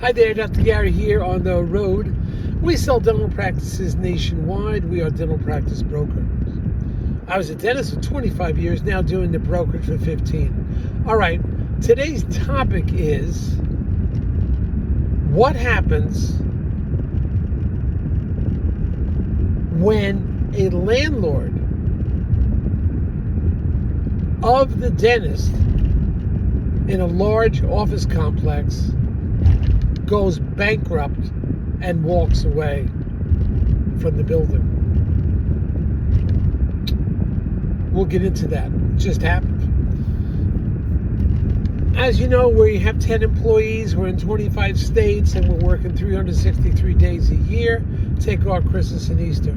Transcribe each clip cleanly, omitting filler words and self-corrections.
Hi there, Dr. Gary here on the road. We sell dental practices nationwide. We are dental practice brokers. I was a dentist for 25 years, now doing the brokerage for 15. All right, today's topic is what happens when a landlord of the dentist in a large office complex goes bankrupt and walks away from the building. We'll get into that. It just happened. As you know, we have 10 employees. We're in 25 states and we're working 363 days a year. Take off Christmas and Easter.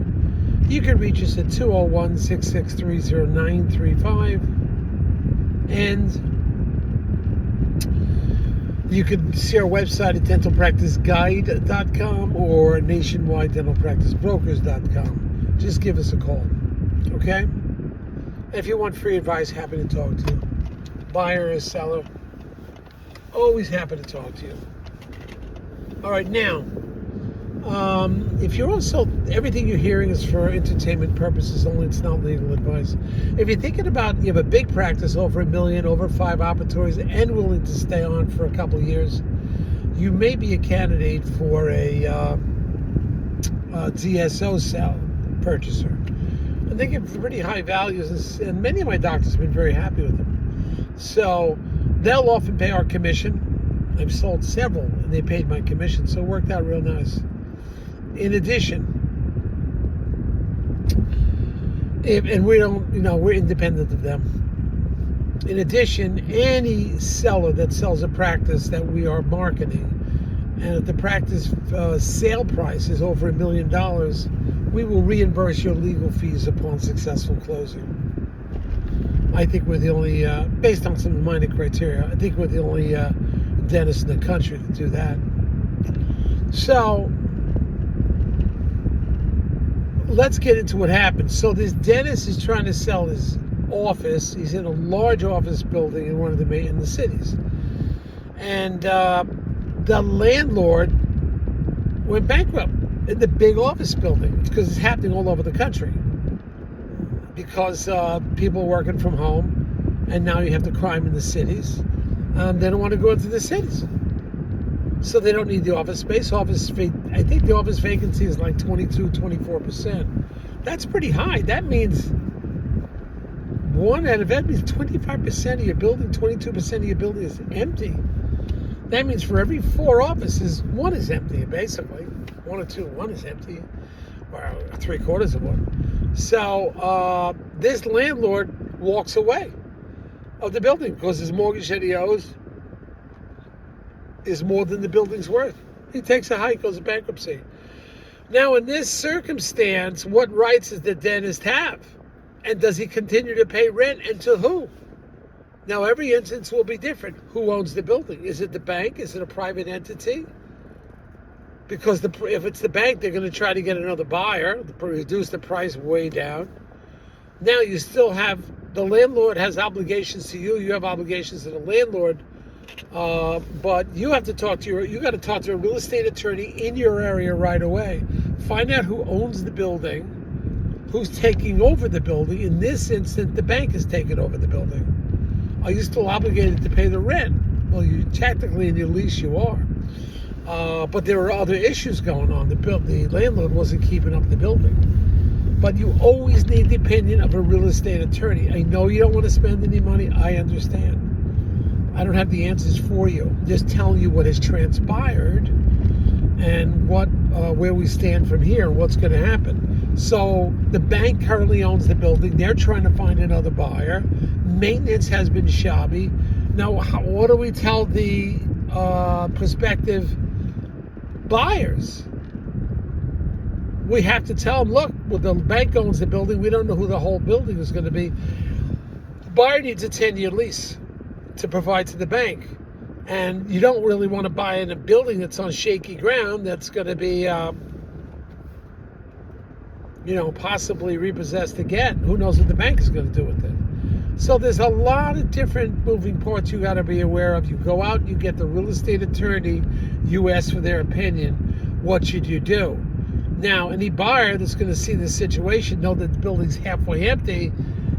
You can reach us at 201-663-0935. And you can see our website at dentalpracticeguide.com or nationwidedentalpracticebrokers.com. Just give us a call, okay? And if you want free advice, happy to talk to you. Buyer or seller, always happy to talk to you. All right, now, if you're also, everything you're hearing is for entertainment purposes only, it's not legal advice. If you're thinking about, you have a big practice, over $1 million, over 5 operatories, and willing to stay on for a couple of years, you may be a candidate for a DSO sale purchaser. And they give pretty high values, and many of my doctors have been very happy with them. So they'll often pay our commission. I've sold several, and they paid my commission, so it worked out real nice. In addition, and we don't, we're independent of them. In addition, any seller that sells a practice that we are marketing, and if the practice sale price is over $1 million, we will reimburse your legal fees upon successful closing. I think we're the only, based on some minor criteria, I think we're the only dentist in the country to do that. So let's get into what happened. So this dentist is trying to sell his office. He's in a large office building in one of the cities. And the landlord went bankrupt in the big office building because it's happening all over the country. Because people are working from home, and now you have the crime in the cities. They don't want to go into the cities. So they don't need the office space. I think the office vacancy is like 24%. That's pretty high. That means 25% of your building, 22% of your building is empty. That means for every 4 offices, 1 is empty, basically. 1 or 2, 1 is empty, or 3/4 of one. So this landlord walks away of the building because his mortgage that he owes is more than the building's worth. He takes a hike, goes to bankruptcy. Now, in this circumstance, what rights does the dentist have? And does he continue to pay rent, and to who? Now, every instance will be different. Who owns the building? Is it the bank? Is it a private entity? Because if it's the bank, they're going to try to get another buyer, reduce the price way down. Now, you still have, the landlord has obligations to you. You have obligations to the landlord. But you got to talk to a real estate attorney in your area right away. Find out who owns the building, who's taking over the building. In this instance, the bank is taking over the building. Are you still obligated to pay the rent? Well, you technically in your lease you are. But there are other issues going on. The landlord wasn't keeping up the building. But you always need the opinion of a real estate attorney. I know you don't want to spend any money. I understand. I don't have the answers for you. I'm just telling you what has transpired and where we stand from here, what's going to happen. So the bank currently owns the building. They're trying to find another buyer. Maintenance has been shabby. Now, what do we tell the prospective buyers? We have to tell them, look, well, the bank owns the building. We don't know who the whole building is going to be. The buyer needs a 10-year lease to provide to the bank. And you don't really want to buy in a building that's on shaky ground that's going to be, possibly repossessed again. Who knows what the bank is going to do with it? So there's a lot of different moving parts you got to be aware of. You go out, you get the real estate attorney, you ask for their opinion. What should you do? Now, any buyer that's going to see this situation, know that the building's halfway empty,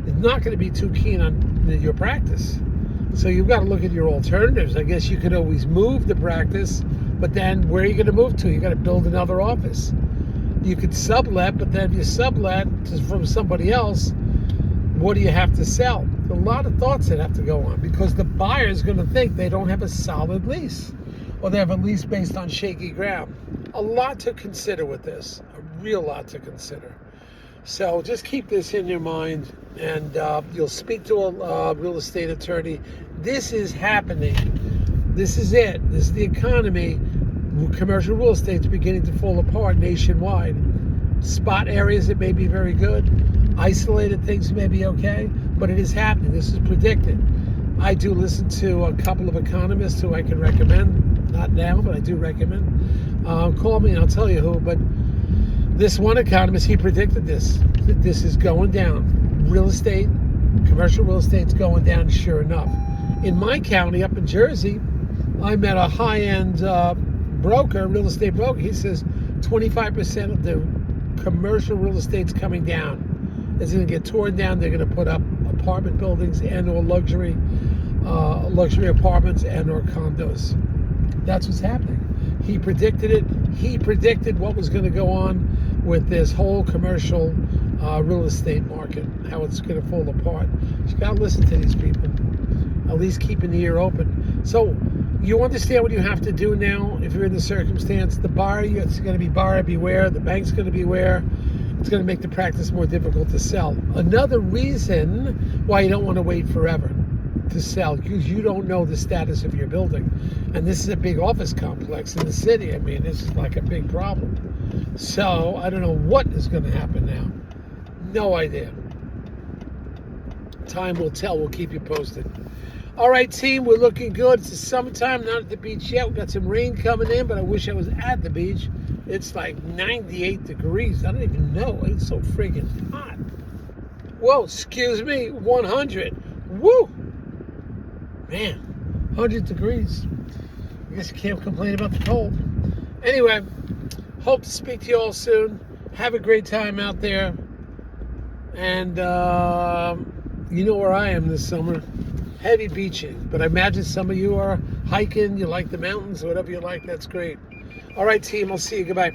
is not going to be too keen on your practice. So you've got to look at your alternatives. I guess you could always move the practice, but then where are you going to move to? You got to build another office. You could sublet, but then if you sublet from somebody else, what do you have to sell? A lot of thoughts that have to go on, because the buyer is going to think they don't have a solid lease, or they have a lease based on shaky ground. A lot to consider with this, a real lot to consider. So just keep this in your mind, and you'll speak to a real estate attorney. This is happening. This is it. This is the economy. Commercial real estate is beginning to fall apart nationwide. Spot areas that may be very good. Isolated things may be okay, but it is happening. This is predicted. I do listen to a couple of economists who I can recommend. Not now, but I do recommend. Call me and I'll tell you who. But this one economist, he predicted this. That this is going down. Real estate, commercial real estate's going down, sure enough. In my county, up in Jersey, I met a high-end broker, real estate broker. He says 25% of the commercial real estate's coming down. It's going to get torn down. They're going to put up apartment buildings and or luxury apartments and or condos. That's what's happening. He predicted it. He predicted what was going to go on with this whole commercial real estate market, how it's going to fall apart. You got to listen to these people. At least keep an ear open. So you understand what you have to do now if you're in the circumstance. The buyer, it's going to be buyer beware. The bank's going to beware. It's going to make the practice more difficult to sell. Another reason why you don't want to wait forever to sell, because you don't know the status of your building. And this is a big office complex in the city. I mean, this is like a big problem. So I don't know what is going to happen now. No idea. Time will tell. We'll keep you posted. All right, team, we're looking good. It's the summertime, not at the beach yet. We've got some rain coming in, but I wish I was at the beach. It's like 98 degrees. I don't even know. It's so friggin' hot. Whoa, excuse me, 100. Woo! Man, 100 degrees. I guess you can't complain about the cold. Anyway, hope to speak to you all soon. Have a great time out there. And you know where I am this summer. Heavy beaching. But I imagine some of you are hiking, you like the mountains, whatever you like, that's great. All right, team, I'll see you. Goodbye.